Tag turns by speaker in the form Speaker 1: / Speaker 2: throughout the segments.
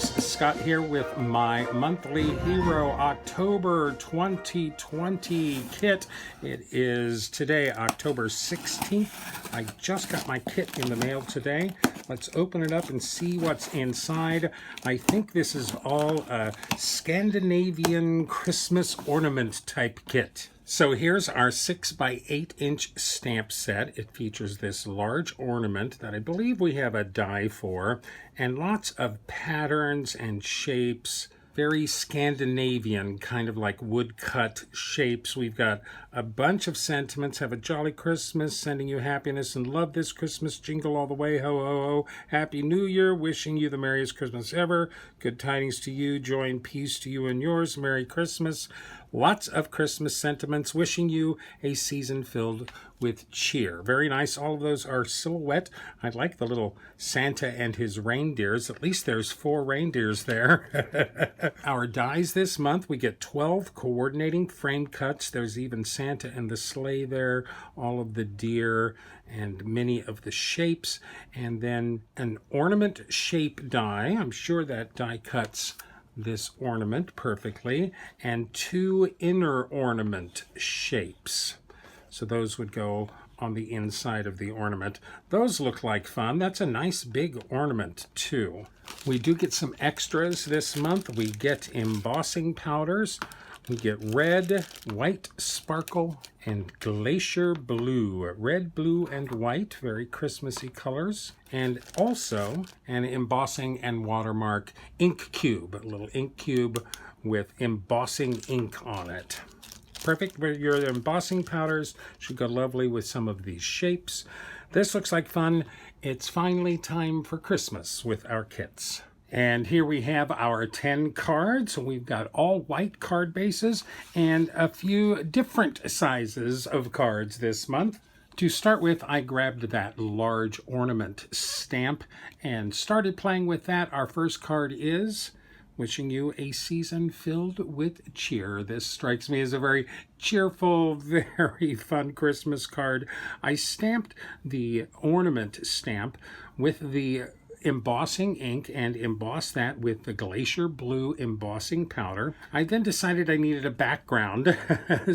Speaker 1: folks, Scott here with my monthly Hero October 2020 kit. It is today, October 16th. I just got my kit in the mail today. Let's open it up and see what's inside. I think this is all a Scandinavian Christmas ornament type kit. So here's our 6 by 8 inch stamp set. It features this large ornament that I believe we have a die for, and lots of patterns and shapes. Very Scandinavian, kind of like woodcut shapes. We've got a bunch of sentiments. Have a jolly Christmas, sending you happiness and love this Christmas. Jingle all the way, ho, ho, ho. Happy New Year, wishing you the merriest Christmas ever. Good tidings to you, joy and peace to you and yours. Merry Christmas. Lots of Christmas sentiments, wishing you a season filled with cheer. Very nice. All of those are silhouette. I like the little Santa and his reindeers. At least there's 4 reindeers there. Our dies this month, we get 12 coordinating frame cuts. There's even Santa and the sleigh there, all of the deer and many of the shapes. And then an ornament shape die. I'm sure that die cuts this ornament perfectly, and 2 inner ornament shapes. So those would go on the inside of the ornament. Those look like fun. That's a nice big ornament too. We do get some extras this month. We get embossing powders. We get red, white sparkle, and glacier blue. Red, blue, and white, very Christmassy colors. And also an embossing and watermark ink cube, a little ink cube with embossing ink on it. Perfect. Your embossing powders should go lovely with some of these shapes. This looks like fun. It's finally time for Christmas with our kits. And here we have our 10 cards. We've got all white card bases and a few different sizes of cards this month. To start with, I grabbed that large ornament stamp and started playing with that. Our first card is wishing you a season filled with cheer. This strikes me as a very cheerful, very fun Christmas card. I stamped the ornament stamp with the embossing ink and embossed that with the glacier blue embossing powder. I then decided I needed a background,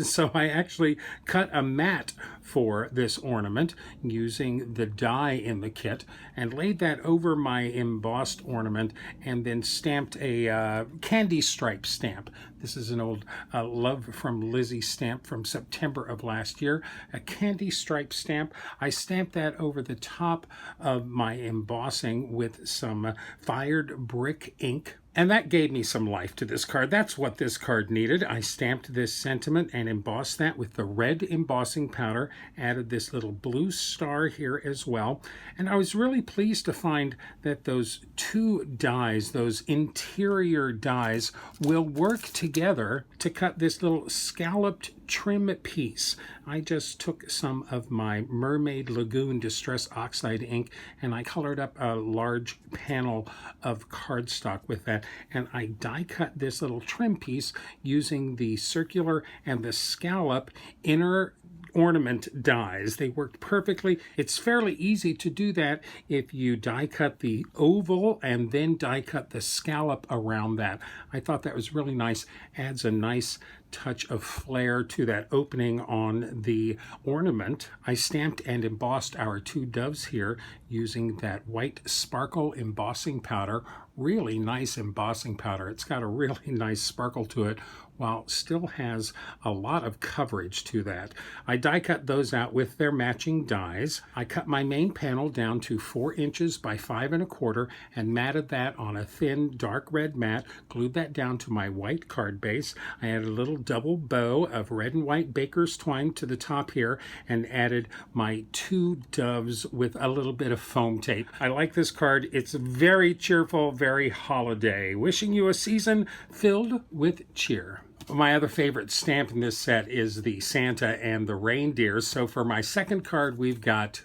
Speaker 1: so I actually cut a mat for this ornament using the die in the kit and laid that over my embossed ornament and then stamped a candy stripe stamp. This is an old Love from Lizzie stamp from September of last year, a candy stripe stamp. I stamped that over the top of my embossing with some fired brick ink. And that gave me some life to this card. That's what this card needed. I stamped this sentiment and embossed that with the red embossing powder, added this little blue star here as well. And I was really pleased to find that those 2 dies, those interior dies, will work together to cut this little scalloped trim piece. I just took some of my Mermaid Lagoon Distress Oxide ink and I colored up a large panel of cardstock with that, and I die cut this little trim piece using the circular and the scallop inner ornament dies. They worked perfectly. It's fairly easy to do that if you die cut the oval and then die cut the scallop around that. I thought that was really nice. Adds a nice touch of flair to that opening on the ornament. I stamped and embossed our 2 doves here using that white sparkle embossing powder. Really nice embossing powder. It's got a really nice sparkle to it while still has a lot of coverage to that. I die cut those out with their matching dies. I cut my main panel down to 4 inches by 5 1/4 and matted that on a thin dark red mat, glued that down to my white card base. I added a little double bow of red and white baker's twine to the top here and added my 2 doves with a little bit of foam tape. I like this card. It's very cheerful, very holiday. Wishing you a season filled with cheer. My other favorite stamp in this set is the Santa and the reindeer. So for my second card, we've got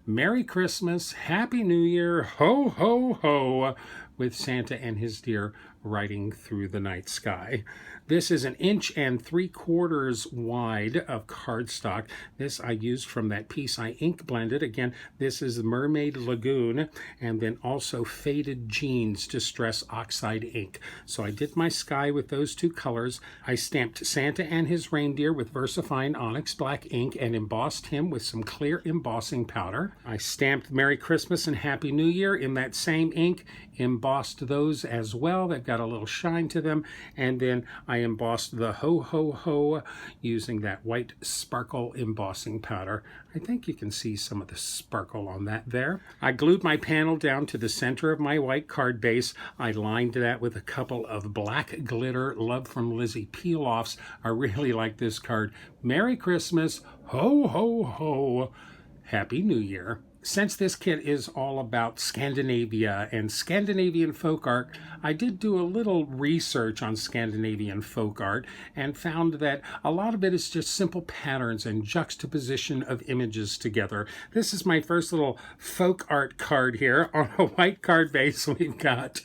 Speaker 1: Merry Christmas, Happy New Year, ho, ho, ho, with Santa and his deer riding through the night sky. This is 1.75 inches wide of cardstock. This I used from that piece I ink blended. Again, this is Mermaid Lagoon, and then also Faded Jeans Distress Oxide ink. So I did my sky with those two colors. I stamped Santa and his reindeer with VersaFine Onyx Black ink and embossed him with some clear embossing powder. I stamped Merry Christmas and Happy New Year in that same ink, embossed those as well. They've got a little shine to them. And then I embossed the Ho Ho Ho using that white sparkle embossing powder. I think you can see some of the sparkle on that there. I glued my panel down to the center of my white card base. I lined that with a couple of black glitter Love from Lizzie peel-offs. I really like this card. Merry Christmas, ho ho ho, Happy New Year. Since this kit is all about Scandinavia and Scandinavian folk art, I did do a little research on Scandinavian folk art and found that a lot of it is just simple patterns and juxtaposition of images together. This is my first little folk art card here. On a white card base, we've got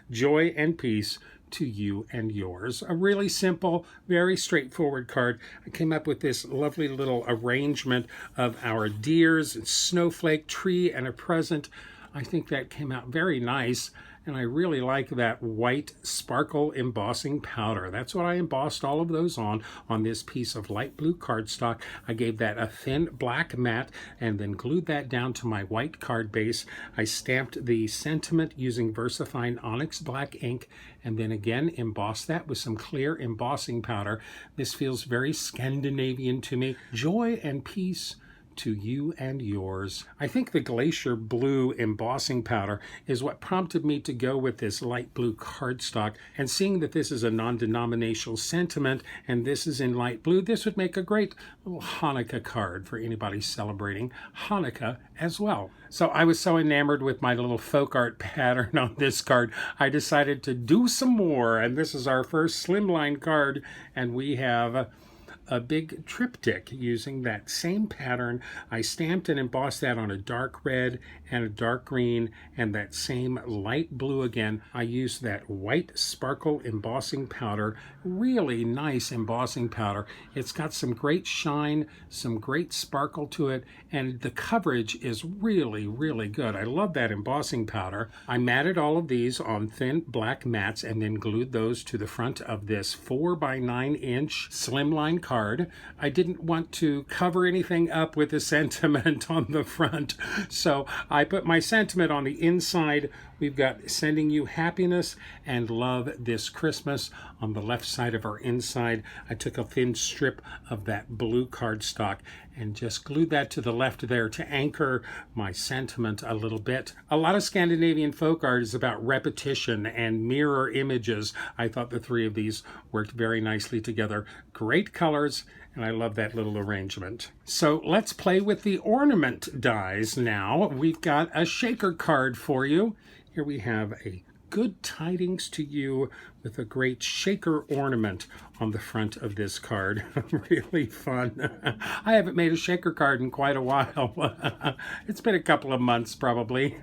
Speaker 1: Joy and Peace to you and yours. A really simple, very straightforward card. I came up with this lovely little arrangement of our deers, and snowflake, tree, and a present. I think that came out very nice, and I really like that white sparkle embossing powder. That's what I embossed all of those on this piece of light blue cardstock. I gave that a thin black matte and then glued that down to my white card base. I stamped the sentiment using VersaFine Onyx Black ink and then again embossed that with some clear embossing powder. This feels very Scandinavian to me. Joy and peace to you and yours. I think the Glacier Blue embossing powder is what prompted me to go with this light blue cardstock, and seeing that this is a non-denominational sentiment and this is in light blue, this would make a great little Hanukkah card for anybody celebrating Hanukkah as well. So I was so enamored with my little folk art pattern on this card, I decided to do some more, and this is our first Slimline card, and we have a big triptych using that same pattern. I stamped and embossed that on a dark red and a dark green and that same light blue again. I used that white sparkle embossing powder, really nice embossing powder. It's got some great shine, some great sparkle to it, and the coverage is really, really good. I love that embossing powder. I matted all of these on thin black mats and then glued those to the front of this 4x9 inch Slimline card. I didn't want to cover anything up with the sentiment on the front, so I put my sentiment on the inside. We've got sending you happiness and love this Christmas on the left side of our inside. I took a thin strip of that blue cardstock and just glued that to the left there to anchor my sentiment a little bit. A lot of Scandinavian folk art is about repetition and mirror images. I thought the three of these worked very nicely together. Great colors, and I love that little arrangement. So let's play with the ornament dies now. We've got a shaker card for you. Here we have a good tidings to you with a great shaker ornament on the front of this card. Really fun. I haven't made a shaker card in quite a while. It's been a couple of months probably.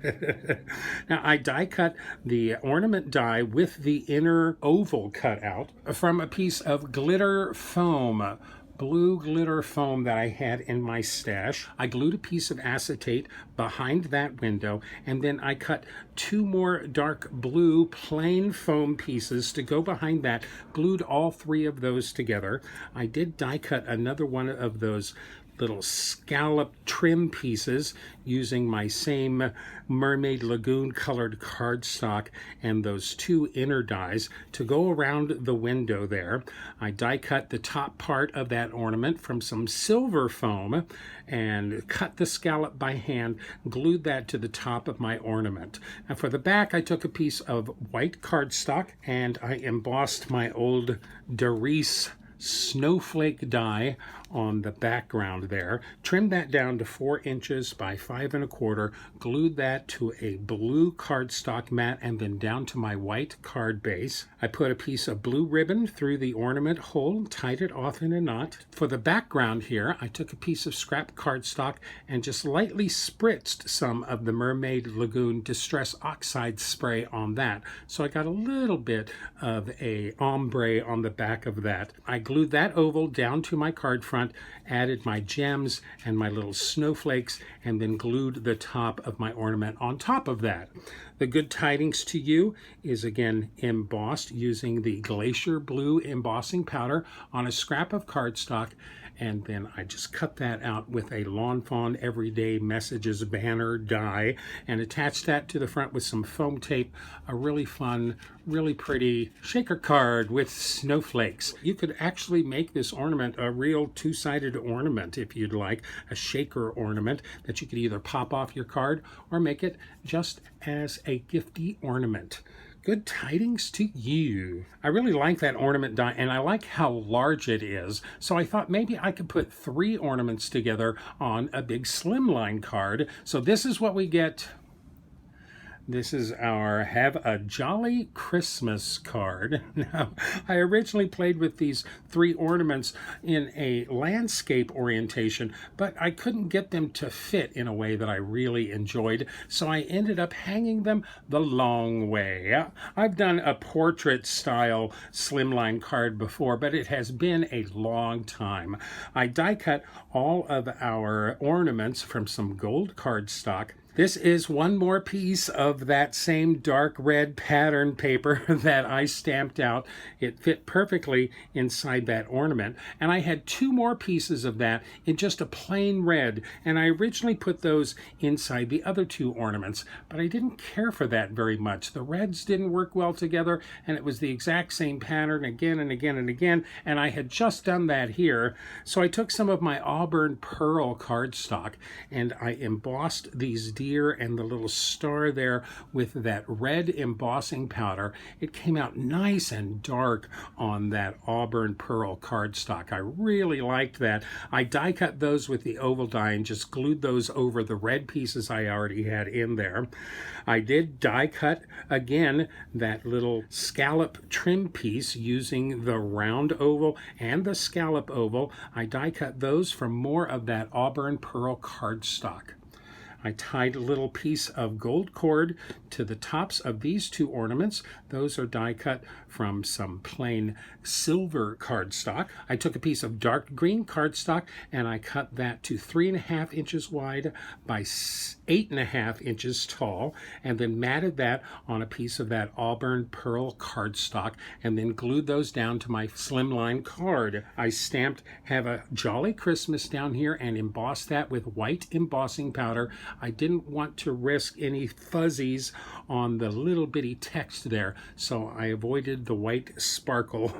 Speaker 1: Now I die cut the ornament die with the inner oval cut out from a piece of glitter foam, blue glitter foam that I had in my stash. I glued a piece of acetate behind that window, and then I cut two more dark blue plain foam pieces to go behind that, glued all three of those together. I did die cut another one of those little scallop trim pieces using my same Mermaid Lagoon colored cardstock and those two inner dies to go around the window there. I die cut the top part of that ornament from some silver foam and cut the scallop by hand, glued that to the top of my ornament. And for the back, I took a piece of white cardstock and I embossed my old Doris snowflake die on the background there. Trimmed that down to 4 inches by 5 1/4, glued that to a blue cardstock mat and then down to my white card base. I put a piece of blue ribbon through the ornament hole, tied it off in a knot. For the background here, I took a piece of scrap cardstock and just lightly spritzed some of the Mermaid Lagoon Distress Oxide spray on that. So I got a little bit of a ombre on the back of that. I glued that oval down to my card front, added my gems and my little snowflakes, and then glued the top of my ornament on top of that. The good tidings to you is again embossed using the Glacier Blue embossing powder on a scrap of cardstock, and then I just cut that out with a Lawn Fawn Everyday Messages banner die and attached that to the front with some foam tape, a really fun, really pretty shaker card with snowflakes. You could actually make this ornament a real two-sided ornament if you'd like, a shaker ornament that you could either pop off your card or make it just as a gifty ornament. Good tidings to you. I really like that ornament die, and I like how large it is. So I thought maybe I could put 3 ornaments together on a big Slimline card. So this is what we get. This is our Have a Jolly Christmas card. Now, I originally played with these 3 ornaments in a landscape orientation, but I couldn't get them to fit in a way that I really enjoyed, so I ended up hanging them the long way. I've done a portrait-style Slimline card before, but it has been a long time. I die-cut all of our ornaments from some gold cardstock. This is one more piece of that same dark red pattern paper that I stamped out. It fit perfectly inside that ornament. And I had 2 more pieces of that in just a plain red. And I originally put those inside the other 2 ornaments, but I didn't care for that very much. The reds didn't work well together, and it was the exact same pattern again and again and again. And I had just done that here. So I took some of my Auburn Pearl cardstock and I embossed these deer and the little star there with that red embossing powder. It came out nice and dark on that Auburn Pearl cardstock. I really liked that. I die cut those with the oval die and just glued those over the red pieces I already had in there. I did die cut again that little scallop trim piece using the round oval and the scallop oval. I die cut those from more of that Auburn Pearl cardstock. I tied a little piece of gold cord to the tops of these 2 ornaments. Those are die cut from some plain silver cardstock. I took a piece of dark green cardstock and I cut that to 3.5 inches wide by 8.5 inches tall, and then matted that on a piece of that Auburn Pearl cardstock and then glued those down to my Slimline card. I stamped Have a Jolly Christmas down here and embossed that with white embossing powder. I didn't want to risk any fuzzies on the little bitty text there, so I avoided the white sparkle.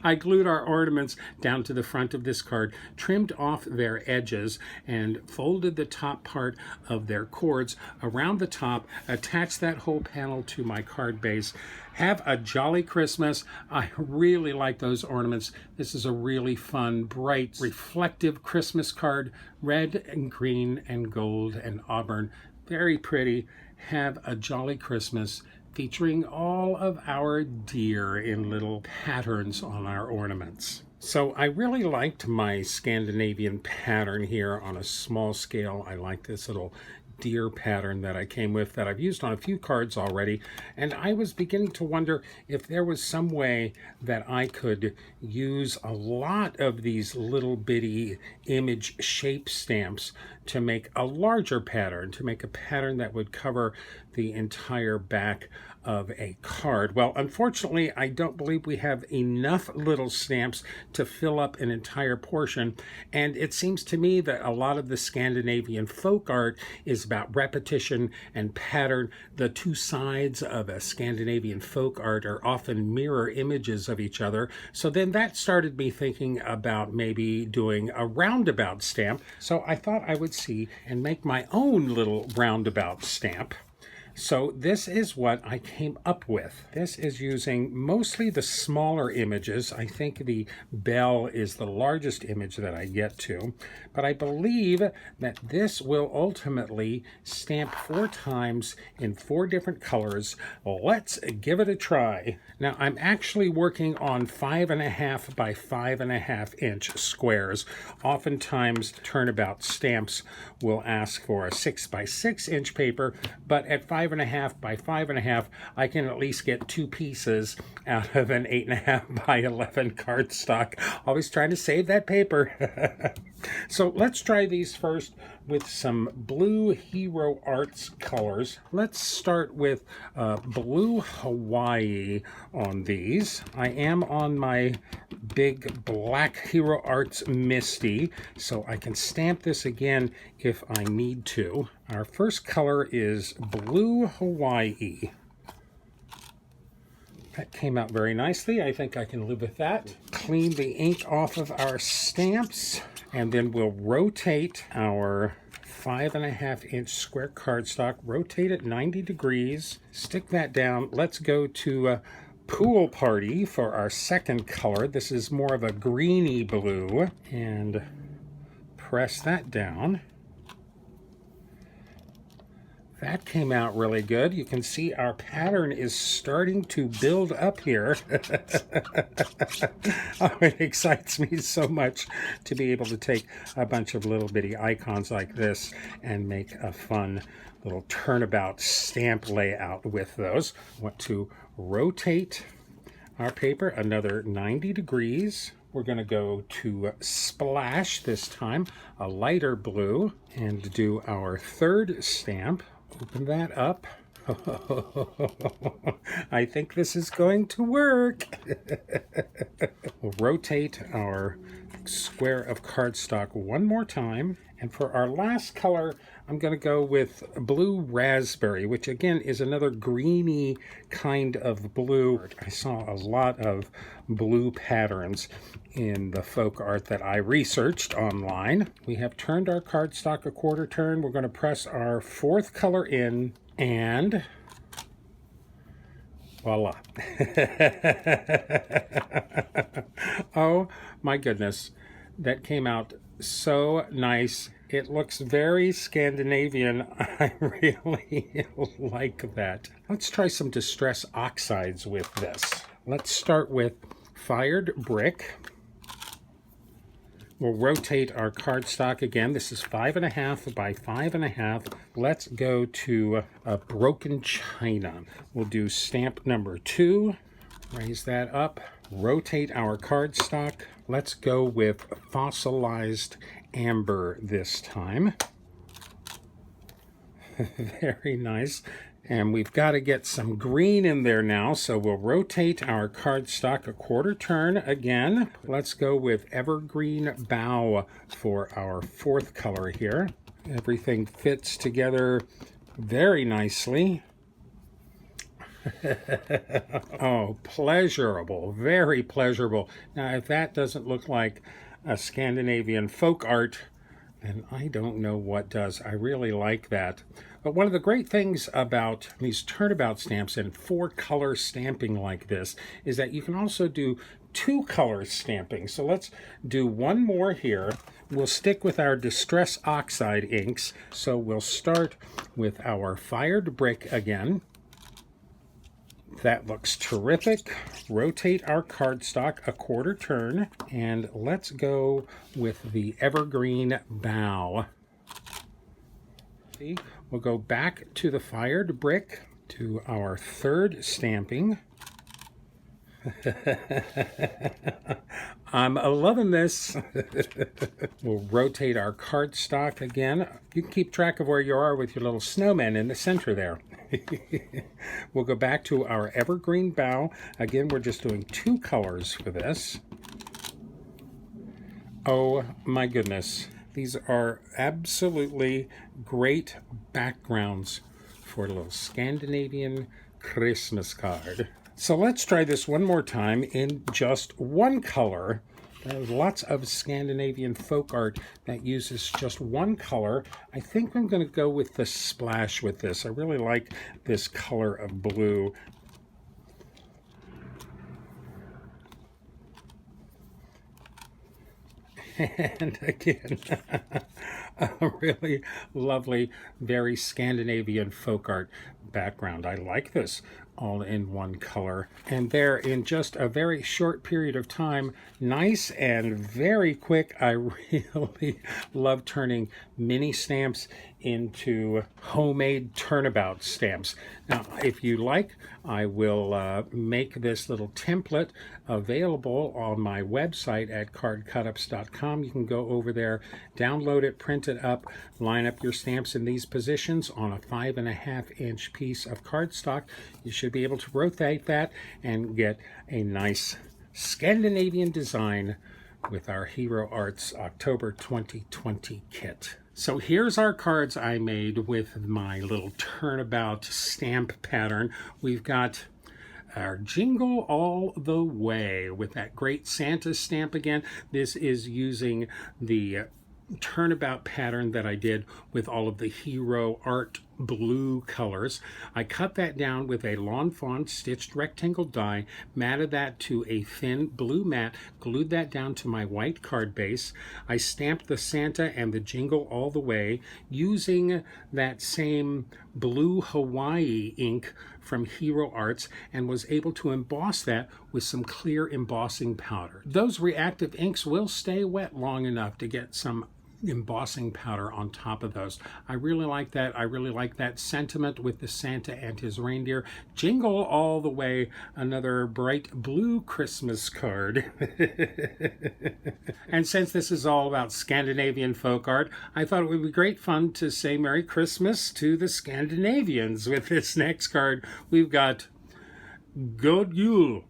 Speaker 1: I glued our ornaments down to the front of this card, trimmed off their edges, and folded the top part of their cords around the top, attached that whole panel to my card base. Have a Jolly Christmas. I really like those ornaments. This is a really fun, bright, reflective Christmas card. Red and green and gold and auburn. Very pretty. Have a Jolly Christmas, featuring all of our deer in little patterns on our ornaments. So I really liked my Scandinavian pattern here on a small scale. I like this little deer pattern that I came with that I've used on a few cards already, and I was beginning to wonder if there was some way that I could use a lot of these little bitty image shape stamps to make a larger pattern, to make a pattern that would cover the entire back of a card. Well, unfortunately, I don't believe we have enough little stamps to fill up an entire portion, and it seems to me that a lot of the Scandinavian folk art is about repetition and pattern. The 2 sides of a Scandinavian folk art are often mirror images of each other, so then that started me thinking about maybe doing a roundabout stamp. So I thought I would see and make my own little roundabout stamp. So this is what I came up with. This is using mostly the smaller images. I think the bell is the largest image that I get to, but I believe that this will ultimately stamp 4 times in 4 different colors. Let's give it a try. Now I'm actually working on 5.5 by 5.5 inch squares. Oftentimes Turnabout stamps will ask for a 6 by 6 inch paper, but at 5.5 by 5.5, I can at least get 2 pieces out of an 8.5 by 11 cardstock. Always trying to save that paper. So let's try these first with some Blue Hero Arts colors. Let's start with Blue Hawaii on these. I am on my big Black Hero Arts Misty, so I can stamp this again if I need to. Our first color is Blue Hawaii. That came out very nicely. I think I can live with that. Clean the ink off of our stamps, and then we'll rotate our 5.5 inch square cardstock. Rotate it 90 degrees. Stick that down. Let's go to Pool Party for our second color. This is more of a greeny blue. And press that down. That came out really good. You can see our pattern is starting to build up here. Oh, it excites me so much to be able to take a bunch of little bitty icons like this and make a fun little turnabout stamp layout with those. I want to rotate our paper another 90 degrees. We're going to go to Splash this time, a lighter blue, and do our third stamp. Open that up. I think this is going to work. We'll rotate our square of cardstock one more time. And for our last color, I'm going to go with Blue Raspberry, which again is another greeny kind of blue. I saw a lot of blue patterns in the folk art that I researched online. We have turned our cardstock a quarter turn. We're going to press our 4th color in, and voila. Oh my goodness, that came out so nice. It looks very Scandinavian. I really like that. Let's try some Distress Oxides with this. Let's start with Fired Brick. We'll rotate our cardstock again. This is 5.5 by 5.5. Let's go to a Broken China. We'll do stamp number 2. Raise that up. Rotate our cardstock. Let's go with Fossilized Amber this time. Very nice. And we've got to get some green in there now, so we'll rotate our cardstock a quarter turn again. Let's go with Evergreen Bough for our 4th color here. Everything fits together very nicely. Oh, pleasurable, very pleasurable. Now, if that doesn't look like a Scandinavian folk art, then I don't know what does. I really like that. But one of the great things about these turnabout stamps and 4-color stamping like this is that you can also do 2-color stamping. So let's do one more here. We'll stick with our Distress Oxide inks. So we'll start with our Fired Brick again. That looks terrific. Rotate our cardstock a quarter turn, and let's go with the Evergreen Bough. See, we'll go back to the Fired Brick, to our 3rd stamping. I'm loving this. We'll rotate our cardstock again. You can keep track of where you are with your little snowman in the center there. We'll go back to our Evergreen Bough. Again, we're just doing 2 colors for this. Oh my goodness. These are absolutely great backgrounds for a little Scandinavian Christmas card. So let's try this one more time in just 1 color There's lots of Scandinavian folk art that uses just one color. I think I'm going to go with the splash with this. I really like this color of blue. And again, a really lovely, very Scandinavian folk art background. I like this all in one color. And there, in just a very short period of time, nice and very quick, I really love turning mini stamps into homemade Turnabout stamps. Now, if you like, I will make this little template available on my website at cardcutups.com. You can go over there, download it, print it up, line up your stamps in these positions on a 5.5-inch piece of cardstock. You should be able to rotate that and get a nice Scandinavian design with our Hero Arts October 2020 kit. So here's our cards I made with my little Turnabout stamp pattern. We've got our Jingle All the Way with that great Santa stamp again. This is using the Turnabout pattern that I did with all of the Hero Art blue colors. I cut that down with a Lawn Fawn stitched rectangle die, matted that to a thin blue mat, glued that down to my white card base. I stamped the Santa and the Jingle All the Way using that same blue Hawaii ink from Hero Arts, and was able to emboss that with some clear embossing powder. Those reactive inks will stay wet long enough to get some embossing powder on top of those. I really like that. I really like that sentiment with the Santa and his reindeer. Jingle All the Way, another bright blue Christmas card. And since this is all about Scandinavian folk art, I thought it would be great fun to say Merry Christmas to the Scandinavians with this next card. We've got God Jul.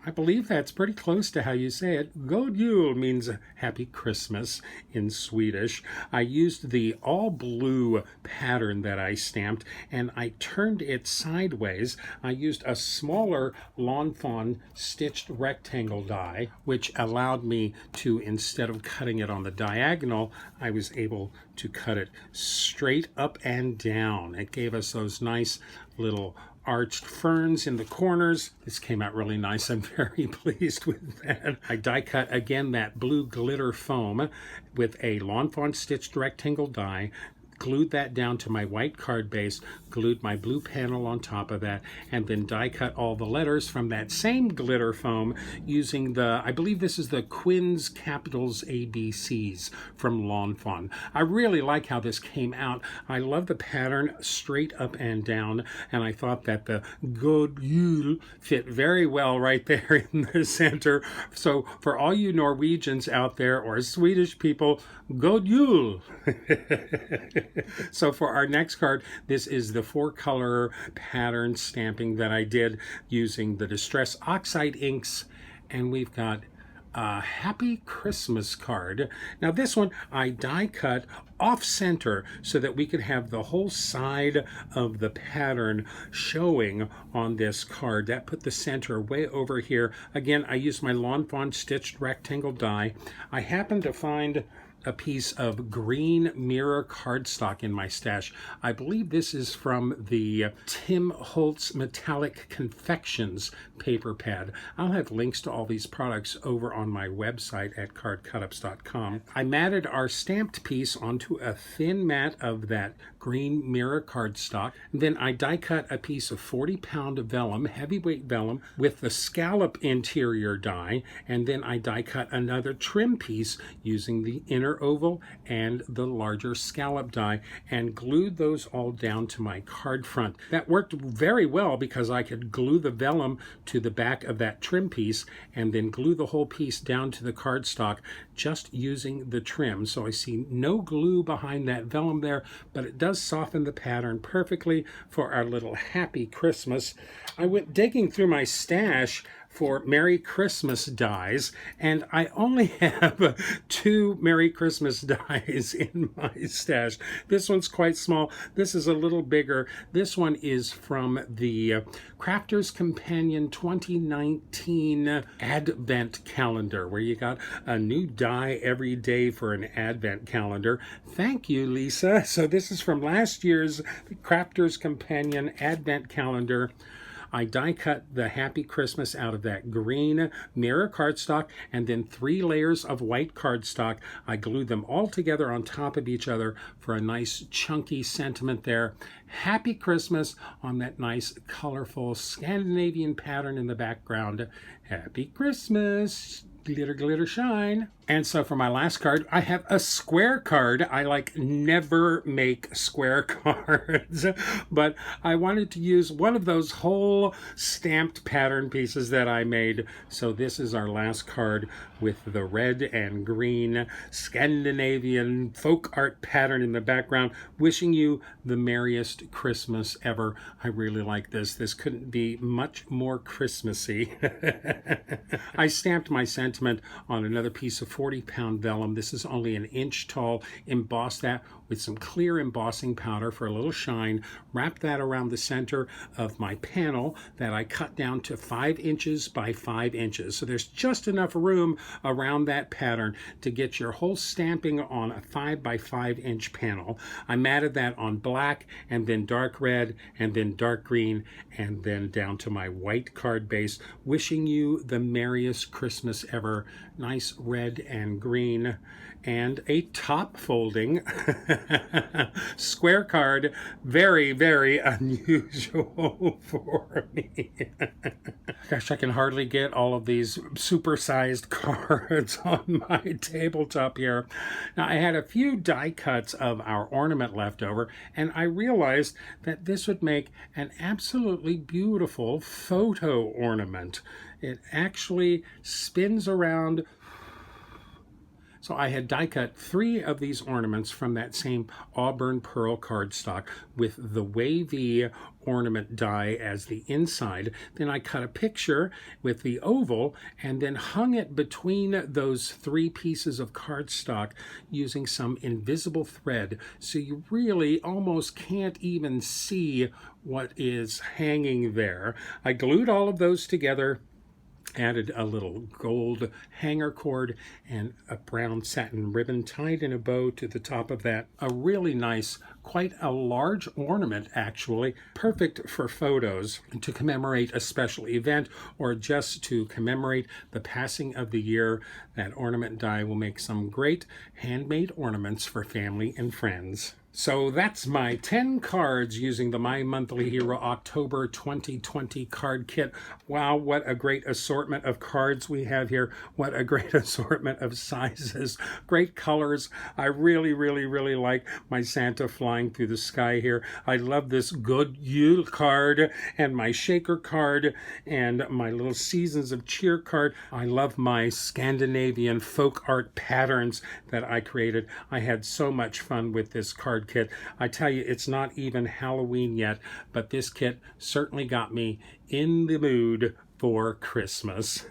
Speaker 1: I believe that's pretty close to how you say it. God Jul means Happy Christmas in Swedish. I used the all blue pattern that I stamped, and I turned it sideways. I used a smaller Lawn Fawn stitched rectangle die, which allowed me to, instead of cutting it on the diagonal, I was able to cut it straight up and down. It gave us those nice little arched ferns in the corners. This came out really nice. I'm very pleased with that. I die cut again that blue glitter foam with a Lawn Fawn stitched rectangle die, glued that down to my white card base, glued my blue panel on top of that, and then die cut all the letters from that same glitter foam using the, I believe this is the Quinn's Capitals ABCs from Lawn Fawn. I really like how this came out. I love the pattern straight up and down, and I thought that the God Jul fit very well right there in the center. So for all you Norwegians out there or Swedish people, God Jul. So for our next card, this is the 4-color pattern stamping that I did using the Distress Oxide inks, and we've got a Happy Christmas card. Now this one I die cut off center so that we could have the whole side of the pattern showing on this card. That put the center way over here. Again, I used my Lawn Fawn stitched rectangle die. I happened to find a piece of green mirror cardstock in my stash. I believe this is from the Tim Holtz Metallic Confections paper pad. I'll have links to all these products over on my website at cardcutups.com. I matted our stamped piece onto a thin mat of that green mirror cardstock. Then I die cut a piece of 40-pound vellum, heavyweight vellum, with the scallop interior die, and then I die cut another trim piece using the inner oval and the larger scallop die, and glued those all down to my card front. That worked very well because I could glue the vellum to the back of that trim piece and then glue the whole piece down to the cardstock just using the trim. So I see no glue behind that vellum there, but it does soften the pattern perfectly for our little Happy Christmas. I went digging through my stash for Merry Christmas dies, and I only have 2 Merry Christmas dies in my stash. This one's quite small. This is a little bigger. This one is from the Crafter's Companion 2019 Advent Calendar, where you got a new die every day for an Advent calendar. Thank you, Lisa. So this is from last year's Crafter's Companion Advent Calendar. I die cut the Happy Christmas out of that green mirror cardstock and then 3 layers of white cardstock. I glued them all together on top of each other for a nice chunky sentiment there. Happy Christmas on that nice colorful Scandinavian pattern in the background. Happy Christmas! Glitter, glitter, shine. And so for my last card, I have a square card. I never make square cards, but I wanted to use one of those whole stamped pattern pieces that I made. So this is our last card with the red and green Scandinavian folk art pattern in the background. Wishing you the merriest Christmas ever. I really like this. This couldn't be much more Christmassy. I stamped my sentiment on another piece of 40-pound vellum. This is only an inch tall. Emboss that with some clear embossing powder for a little shine. Wrap that around the center of my panel that I cut down to 5 inches by 5 inches. So there's just enough room around that pattern to get your whole stamping on a 5 by 5 inch panel. I matted that on black and then dark red and then dark green and then down to my white card base. Wishing you the merriest Christmas ever. Nice red and green, and a top folding square card. Very, very unusual for me. Gosh, I can hardly get all of these super-sized cards on my tabletop here. Now, I had a few die cuts of our ornament left over, and I realized that this would make an absolutely beautiful photo ornament. It actually spins around. So I had die cut 3 of these ornaments from that same auburn pearl cardstock with the wavy ornament die as the inside. Then I cut a picture with the oval and then hung it between those 3 pieces of cardstock using some invisible thread. So you really almost can't even see what is hanging there. I glued all of those together, added a little gold hanger cord and a brown satin ribbon tied in a bow to the top of that. A really nice, quite a large ornament actually, perfect for photos to commemorate a special event or just to commemorate the passing of the year. That ornament die will make some great handmade ornaments for family and friends. So that's my 10 cards using the My Monthly Hero October 2020 card kit. Wow, what a great assortment of cards we have here. What a great assortment of sizes. Great colors. I really, really, really like my Santa flying through the sky here. I love this Good Yule card and my Shaker card and my little Seasons of Cheer card. I love my Scandinavian folk art patterns that I created. I had so much fun with this card kit. I tell you, it's not even Halloween yet, but this kit certainly got me in the mood for Christmas.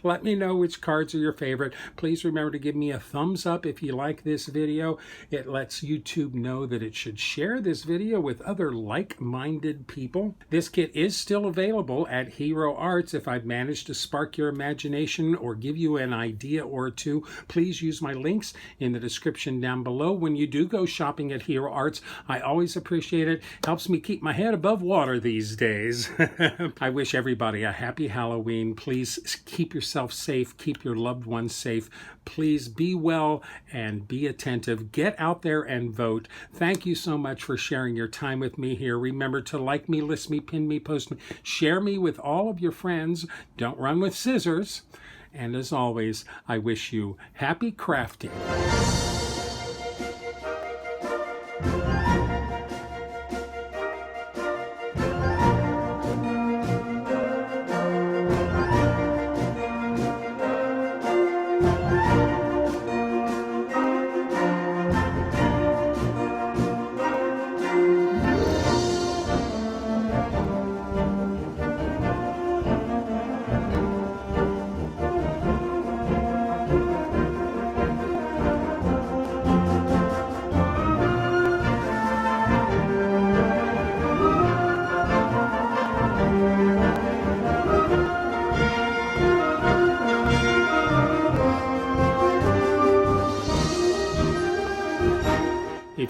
Speaker 1: Let me know which cards are your favorite. Please remember to give me a thumbs up if you like this video. It lets YouTube know that it should share this video with other like-minded people. This kit is still available at Hero Arts. If I've managed to spark your imagination or give you an idea or two, please use my links in the description down below. When you do go shopping at Hero Arts, I always appreciate it. Helps me keep my head above water these days. I wish everybody a happy Halloween. Please keep yourself safe. Keep your loved ones safe. Please be well and be attentive. Get out there and vote. Thank you so much for sharing your time with me here. Remember to like me, list me, pin me, post me. Share me with all of your friends. Don't run with scissors. And as always, I wish you happy crafting.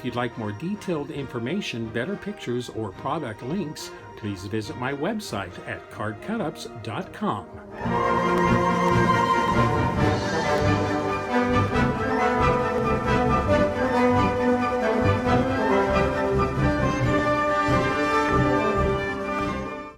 Speaker 1: If you'd like more detailed information, better pictures, or product links, please visit my website at cardcutups.com.